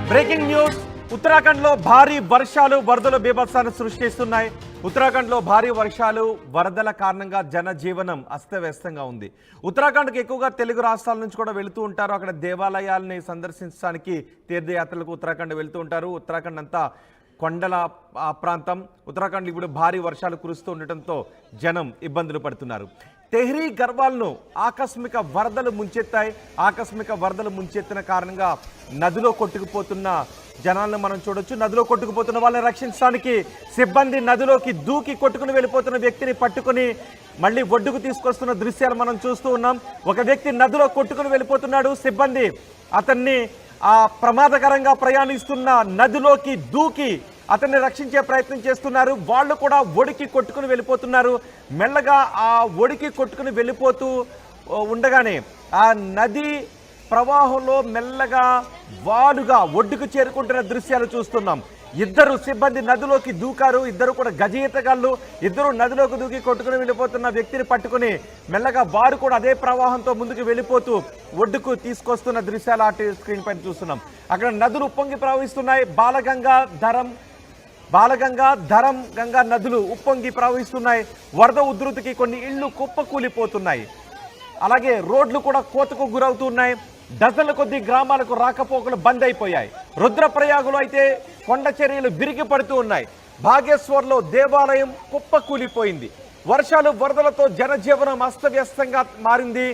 Breaking news. ఉత్తరాఖండ్లో భారీ వర్షాలు వరదలు బీభత్సాన్ని సృష్టిస్తున్నాయి. ఉత్తరాఖండ్లో భారీ వర్షాలు వరదల కారణంగా జనజీవనం అస్తవ్యస్తంగా ఉంది. ఉత్తరాఖండ్కి ఎక్కువగా తెలుగు రాష్ట్రాల నుంచి కూడా వెళుతూ ఉంటారు. అక్కడ దేవాలయాల్ని సందర్శించడానికి తీర్థయాత్రలకు ఉత్తరాఖండ్ వెళుతూ ఉంటారు. ఉత్తరాఖండ్ అంతా కొండల ప్రాంతం. ఉత్తరాఖండ్ ఇప్పుడు భారీ వర్షాలు కురుస్తూ ఉండటంతో జనం ఇబ్బందులు పడుతున్నారు. తెహ్రీ గర్వాల్ను ఆకస్మిక వరదలు ముంచెత్తాయి. ఆకస్మిక వరదలు ముంచెత్తిన కారణంగా నదిలో కొట్టుకుపోతున్న జనాలను మనం చూడొచ్చు. నదిలో కొట్టుకుపోతున్న వాళ్ళని రక్షించడానికి సిబ్బంది నదిలోకి దూకి కొట్టుకుని వెళ్ళిపోతున్న వ్యక్తిని పట్టుకుని మళ్ళీ ఒడ్డుకు తీసుకొస్తున్న దృశ్యాలు మనం చూస్తూ ఉన్నాం. ఒక వ్యక్తి నదిలో కొట్టుకుని వెళ్ళిపోతున్నాడు. సిబ్బంది అతన్ని ప్రమాదకరంగా ప్రయాణిస్తున్న నదిలోకి దూకి అతన్ని రక్షించే ప్రయత్నం చేస్తున్నారు. వాళ్ళు కూడా ఒడికి కొట్టుకుని వెళ్ళిపోతున్నారు. మెల్లగా ఆ ఒడికి కొట్టుకుని వెళ్ళిపోతూ ఉండగానే ఆ నది ప్రవాహంలో మెల్లగా వాలుగా ఒడ్డుకు చేరుకుంటున్న దృశ్యాలు చూస్తున్నాం. ఇద్దరు సిబ్బంది నదిలోకి దూకారు. ఇద్దరు కూడా గజ ఈతగాళ్ళు. ఇద్దరు నదిలోకి దూకి కొట్టుకుని వెళ్ళిపోతున్న వ్యక్తిని పట్టుకుని మెల్లగా వారు కూడా అదే ప్రవాహంతో ముందుకు వెళ్ళిపోతూ ఒడ్డుకు తీసుకొస్తున్న దృశ్యాలు ఆ స్క్రీన్ పైన చూస్తున్నాం. అక్కడ నదులు ఉప్పొంగి ప్రవహిస్తున్నాయి. బాలగంగా ధరం గంగా నదులు ఉప్పొంగి ప్రవహిస్తున్నాయి. వరద ఉధృతికి కొన్ని ఇళ్లు కుప్పకూలిపోతున్నాయి. అలాగే రోడ్లు కూడా కోతకు గురవుతున్నాయి. డజన్ల కొద్ది గ్రామాలకు రాకపోకలు బంద్ అయిపోయాయి. రుద్రప్రయాగులో అయితే కొండ చర్యలు విరిగి పడుతూ ఉన్నాయి. భాగేశ్వర్లో దేవాలయం కుప్పకూలిపోయింది. వర్షాలు వరదలతో జనజీవనం అస్తవ్యస్తంగా మారింది.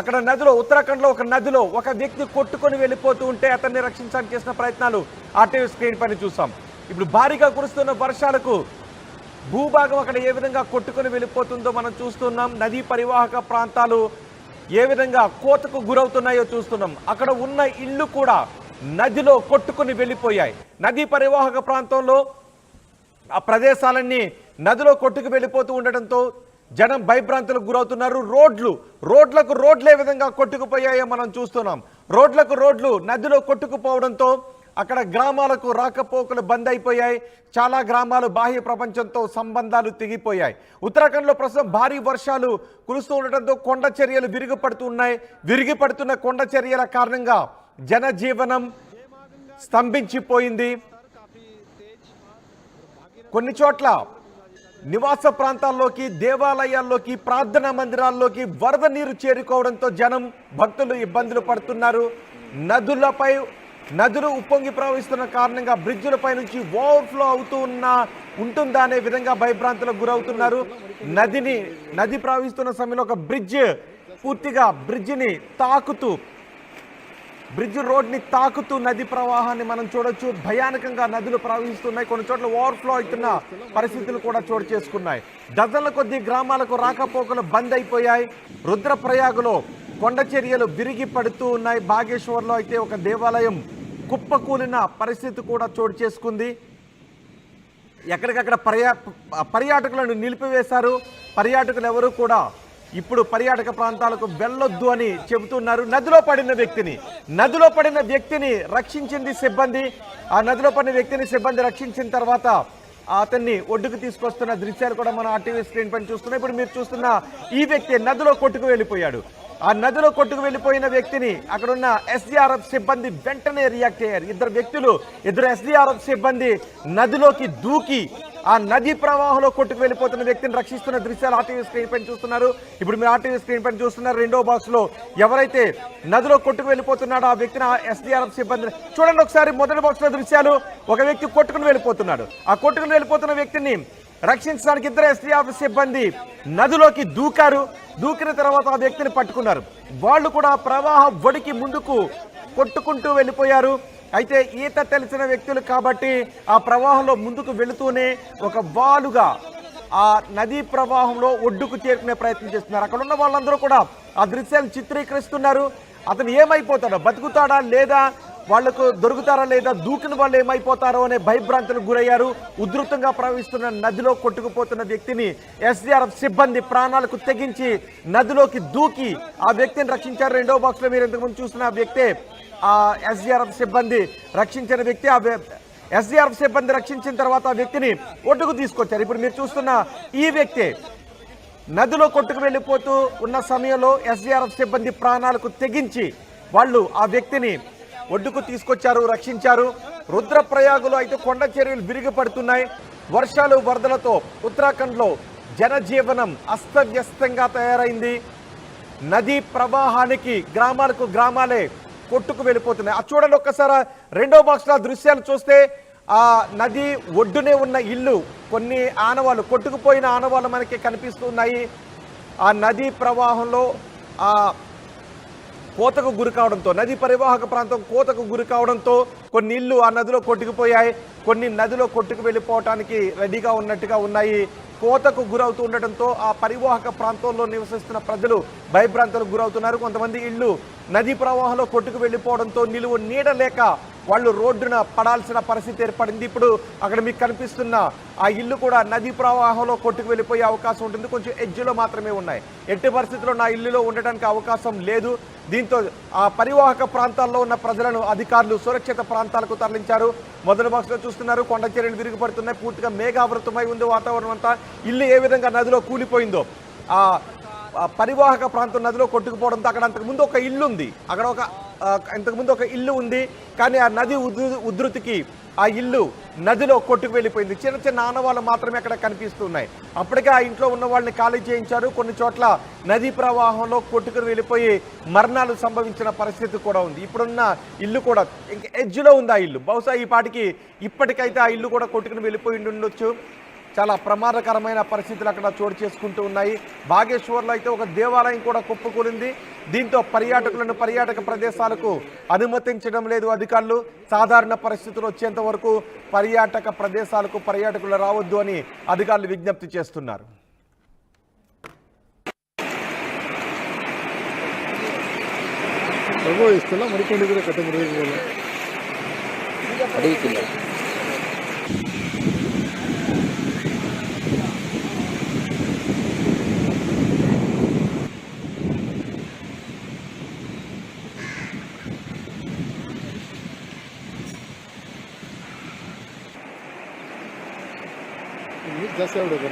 అక్కడ నదిలో ఉత్తరాఖండ్లో ఒక నదిలో ఒక వ్యక్తి కొట్టుకొని వెళ్ళిపోతూ ఉంటే అతన్ని రక్షించడానికి చేసిన ప్రయత్నాలు ఆర్టీవీ స్క్రీన్ పైన చూసాం. ఇప్పుడు భారీగా కురుస్తున్న వర్షాలకు భూభాగం అక్కడ ఏ విధంగా కొట్టుకొని వెళ్ళిపోతుందో మనం చూస్తున్నాం. నదీ పరివాహక ప్రాంతాలు ఏ విధంగా కోతకు గురవుతున్నాయో చూస్తున్నాం. అక్కడ ఉన్న ఇళ్ళు కూడా నదిలో కొట్టుకుని వెళ్ళిపోయాయి. నదీ పరివాహక ప్రాంతంలో ఆ ప్రదేశాలన్నీ నదిలో కొట్టుకు వెళ్ళిపోతూ ఉండటంతో జనం భయభ్రాంతులకు గురవుతున్నారు. రోడ్లకు ఏ విధంగా కొట్టుకుపోయాయో మనం చూస్తున్నాం. రోడ్లు నదిలో కొట్టుకుపోవడంతో అక్కడ గ్రామాలకు రాకపోకలు బంద్ అయిపోయాయి. చాలా గ్రామాలు బాహ్య ప్రపంచంతో సంబంధాలు తెగిపోయాయి. ఉత్తరాఖండ్లో ప్రస్తుతం భారీ వర్షాలు కురుస్తూ ఉండటంతో కొండ చర్యలు విరిగిపడుతున్న కొండ చర్యల కారణంగా జనజీవనం స్తంభించిపోయింది. కొన్ని చోట్ల నివాస ప్రాంతాల్లోకి, దేవాలయాల్లోకి, ప్రార్థనా మందిరాల్లోకి వరద నీరు చేరుకోవడంతో భక్తులు ఇబ్బందులు పడుతున్నారు. నదులు ఉప్పొంగి ప్రవహిస్తున్న కారణంగా బ్రిడ్జులపై నుంచి ఓవర్ఫ్లో ఉంటుందా అనే విధంగా భయభ్రాంతులకు గురవుతున్నారు. నది ప్రవహిస్తున్న సమయంలో ఒక పూర్తిగా బ్రిడ్జ్ రోడ్ని తాకుతూ నది ప్రవాహాన్ని మనం చూడొచ్చు. భయానకంగా నదులు ప్రవహిస్తున్నాయి. కొన్ని చోట్ల ఓవర్ఫ్లో అవుతున్న పరిస్థితులు కూడా చోటు చేసుకున్నాయి. డజన్ల కొద్ది గ్రామాలకు రాకపోకలు బంద్ అయిపోయాయి. రుద్రప్రయాగులో కొండ చర్యలు విరిగి పడుతూ ఉన్నాయి. బాగేశ్వర్లో అయితే ఒక దేవాలయం కుప్పకూలిన పరిస్థితి కూడా చోటు చేసుకుంది. ఎక్కడికక్కడ పర్యాటకులను నిలిపివేశారు. పర్యాటకులు ఎవరు కూడా ఇప్పుడు పర్యాటక ప్రాంతాలకు వెళ్ళొద్దు అని చెబుతున్నారు. నదిలో పడిన వ్యక్తిని రక్షించింది సిబ్బంది. ఆ నదిలో పడిన వ్యక్తిని సిబ్బంది రక్షించిన తర్వాత అతన్ని ఒడ్డుకు తీసుకొస్తున్న దృశ్యాలు కూడా మనం ఆర్టీవీ స్క్రీన్ పైన చూస్తున్నాం. ఇప్పుడు మీరు చూస్తున్న ఈ వ్యక్తి నదిలో కొట్టుకు వెళ్ళిపోయాడు. ఆ నదిలో కొట్టుకు వెళ్ళిపోయిన వ్యక్తిని అక్కడున్న ఎస్డీఆర్ఎఫ్ సిబ్బంది వెంటనే రియాక్ట్ అయ్యారు. ఇద్దరు ఎస్డీఆర్ఎఫ్ సిబ్బంది నదిలోకి దూకి ఆ నది ప్రవాహంలో కొట్టుకు వెళ్ళిపోతున్న వ్యక్తిని రక్షిస్తున్న దృశ్యాలు ఆర్టీవీ స్క్రీన్ పైన చూస్తున్నారు. ఇప్పుడు మీరు ఆర్టీవీ స్క్రీన్ పైన చూస్తున్నారు. రెండో బాక్స్ లో ఎవరైతే నదిలో కొట్టుకు వెళ్ళిపోతున్నాడో ఆ వ్యక్తిని ఎస్డీఆర్ఎఫ్ సిబ్బంది చూడండి. ఒకసారి మొదటి బాక్స్ లో దృశ్యాలు. ఒక వ్యక్తి కొట్టుకుని వెళ్ళిపోతున్నాడు. ఆ కొట్టుకుని వెళ్ళిపోతున్న వ్యక్తిని రక్షించడానికి ఇద్దరు ఎస్డీఆర్ఎఫ్ సిబ్బంది నదిలోకి దూకిన తర్వాత ఆ వ్యక్తిని పట్టుకున్నారు. వాళ్ళు కూడా ప్రవాహ ఒడికి ముందుకు కొట్టుకుంటూ వెళ్ళిపోయారు. అయితే ఈత తెలిసిన వ్యక్తులు కాబట్టి ఆ ప్రవాహంలో ముందుకు వెళుతూనే ఒక వాలుగా ఆ నదీ ప్రవాహంలో ఒడ్డుకు చేరుకునే ప్రయత్నం చేస్తున్నారు. అక్కడ ఉన్న వాళ్ళందరూ కూడా ఆ దృశ్యాన్ని చిత్రీకరిస్తున్నారు. అతను ఏమైపోతాడో, బతుకుతాడా లేదా, వాళ్లకు దొరుకుతారా లేదా, దూకిన వాళ్ళు ఏమైపోతారో అనే భయభ్రాంతులకు గురయ్యారు. ఉధృతంగా ప్రవహిస్తున్న నదిలో కొట్టుకుపోతున్న వ్యక్తిని ఎస్డీఆర్ఎఫ్ సిబ్బంది ప్రాణాలకు తెగించి నదిలోకి దూకి ఆ వ్యక్తిని రక్షించారు. రెండో బాక్స్ లో మీరు ఇంతకుముందు చూస్తున్న ఆ వ్యక్తే ఆ ఎస్డీఆర్ఎఫ్ సిబ్బంది రక్షించిన వ్యక్తి. ఎస్డీఆర్ఎఫ్ సిబ్బంది రక్షించిన తర్వాత ఆ వ్యక్తిని ఒడ్డుకు తీసుకొచ్చారు. ఇప్పుడు మీరు చూస్తున్న ఈ వ్యక్తే నదిలో కొట్టుకు వెళ్ళిపోతూ ఉన్న సమయంలో ఎస్డీఆర్ఎఫ్ సిబ్బంది ప్రాణాలకు తెగించి వాళ్ళు ఆ వ్యక్తిని ఒడ్డుకు తీసుకొచ్చారు, రక్షించారు. రుద్రప్రయాగులో అయితే కొండ చర్యలు విరిగిపడుతున్నాయి. వర్షాలు వరదలతో ఉత్తరాఖండ్లో జనజీవనం అస్తవ్యస్తంగా తయారైంది. నదీ ప్రవాహానికి గ్రామాలకు గ్రామాలే కొట్టుకు వెళ్ళిపోతున్నాయి. ఆ చూడండి ఒక్కసారి రెండో బాక్స్లో దృశ్యాలు చూస్తే ఆ నది ఒడ్డునే ఉన్న ఇల్లు కొన్ని ఆనవాళ్ళు, కొట్టుకుపోయిన ఆనవాళ్ళు మనకి కనిపిస్తున్నాయి. ఆ నదీ ప్రవాహంలో ఆ కోతకు గురి కావడంతో, నదీ పరివాహక ప్రాంతం కోతకు గురి కావడంతో కొన్ని ఇళ్ళు ఆ నదిలో కొట్టుకుపోయాయి. కొన్ని నదిలో కొట్టుకు వెళ్ళిపోవటానికి రెడీగా ఉన్నట్టుగా ఉన్నాయి. కోతకు గురవుతూ ఉండటంతో ఆ పరివాహక ప్రాంతంలో నివసిస్తున్న ప్రజలు భయభ్రాంతులకు గురవుతున్నారు. కొంతమంది ఇళ్ళు నదీ ప్రవాహంలో కొట్టుకు వెళ్ళిపోవడంతో నిలువు నీడ లేక వాళ్ళు రోడ్డున పడాల్సిన పరిస్థితి ఏర్పడింది. ఇప్పుడు అక్కడ మీకు కనిపిస్తున్న ఆ ఇల్లు కూడా నదీ ప్రవాహంలో కొట్టుకు వెళ్ళిపోయే అవకాశం ఉంటుంది. కొంచెం ఎడ్జ్లో మాత్రమే ఉన్నాయి. ఎట్టి పరిస్థితుల్లో నా ఇల్లులో ఉండడానికి అవకాశం లేదు. దీంతో ఆ పరివాహక ప్రాంతాల్లో ఉన్న ప్రజలను అధికారులు సురక్షిత ప్రాంతాలకు తరలించారు. మొదటి బాక్స్లో చూస్తున్నారు, కొండ చర్యలు విరిగిపడుతున్నాయి. పూర్తిగా మేఘావృతమై ఉంది వాతావరణం అంతా. ఇల్లు ఏ విధంగా నదిలో కూలిపోయిందో, ఆ పరివాహక ప్రాంతం నదిలో కొట్టుకుపోవడంతో అక్కడ అంతకుముందు ఒక ఇల్లు ఉంది, అక్కడ ఇంతకుముందు ఒక ఇల్లు ఉంది. కానీ ఆ నది ఉధృతికి ఆ ఇల్లు నదిలో కొట్టుకు వెళ్ళిపోయింది. చిన్న చిన్న ఆనవాళ్ళు మాత్రమే అక్కడ కనిపిస్తున్నాయి. అప్పటికే ఆ ఇంట్లో ఉన్న వాళ్ళని ఖాళీ చేయించారు. కొన్ని చోట్ల నదీ ప్రవాహంలో కొట్టుకుని వెళ్ళిపోయి మరణాలు సంభవించిన పరిస్థితి కూడా ఉంది. ఇప్పుడున్న ఇల్లు కూడా ఇంక ఎడ్జ్లో ఉంది ఆ ఇల్లు. బహుశా ఈ పాటికి ఇప్పటికైతే ఆ ఇల్లు కూడా కొట్టుకుని వెళ్ళిపోయి ఉండొచ్చు. చాలా ప్రమాదకరమైన పరిస్థితులు అక్కడ చోటు చేసుకుంటూ ఉన్నాయి. బాగేశ్వర్లో అయితే ఒక దేవాలయం కూడా కుప్పకూలింది. దీంతో పర్యాటకులను పర్యాటక ప్రదేశాలకు అనుమతించడం లేదు అధికారులు. సాధారణ పరిస్థితులు వచ్చేంత వరకు పర్యాటక ప్రదేశాలకు పర్యాటకులు రావద్దు అని అధికారులు విజ్ఞప్తి చేస్తున్నారు. ಜಾಸ್ತಿ ಆಗ್ಬಿಡುತ್ತೆ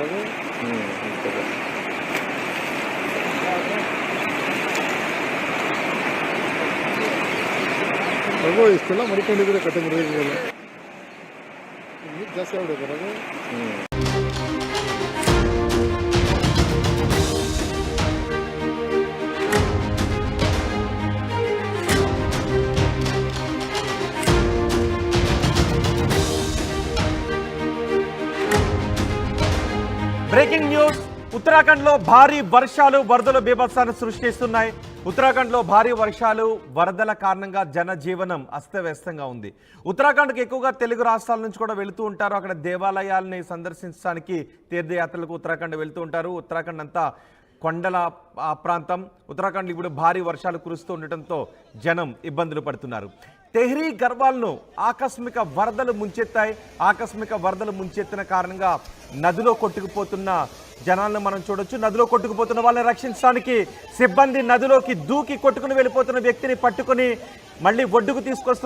ರಘು ಇಷ್ಟೆಲ್ಲ ಮಡ್ಕೊಂಡಿದ್ರೆ ಕಟ್ಟೆ ಮುರಿಯೋದಿಲ್ಲ, ಜಾಸ್ತಿ ಆಗ್ಬಿಡುತ್ತೆ ರಘು. బ్రేకింగ్ న్యూస్, ఉత్తరాఖండ్లో భారీ వర్షాలు వరదలు బీభత్సాన్ని సృష్టిస్తున్నాయి. ఉత్తరాఖండ్లో భారీ వర్షాలు వరదల కారణంగా జనజీవనం అస్తవ్యస్తంగా ఉంది. ఉత్తరాఖండ్కి ఎక్కువగా తెలుగు రాష్ట్రాల నుంచి కూడా వెళుతూ ఉంటారు. అక్కడ దేవాలయాల్ని సందర్శించడానికి తీర్థయాత్రలకు ఉత్తరాఖండ్ వెళుతూ ఉంటారు. ఉత్తరాఖండ్ అంతా కొండల ప్రాంతం. ఉత్తరాఖండ్ ఇప్పుడు భారీ వర్షాలు కురుస్తూ ఉండటంతో జనం ఇబ్బందులు పడుతున్నారు. తెహ్రీ గర్వాల్ను ఆకస్మిక వరదలు ముంచెత్తాయి. ఆకస్మిక వరదలు ముంచెత్తిన కారణంగా నదిలో కొట్టుకుపోతున్న జనాలను మనం చూడొచ్చు. నదిలో కొట్టుకుపోతున్న వాళ్ళని రక్షించడానికి సిబ్బంది నదిలోకి దూకి కొట్టుకుని వెళ్ళిపోతున్న వ్యక్తిని పట్టుకుని మళ్ళీ ఒడ్డుకు తీసుకొస్తున్నారు.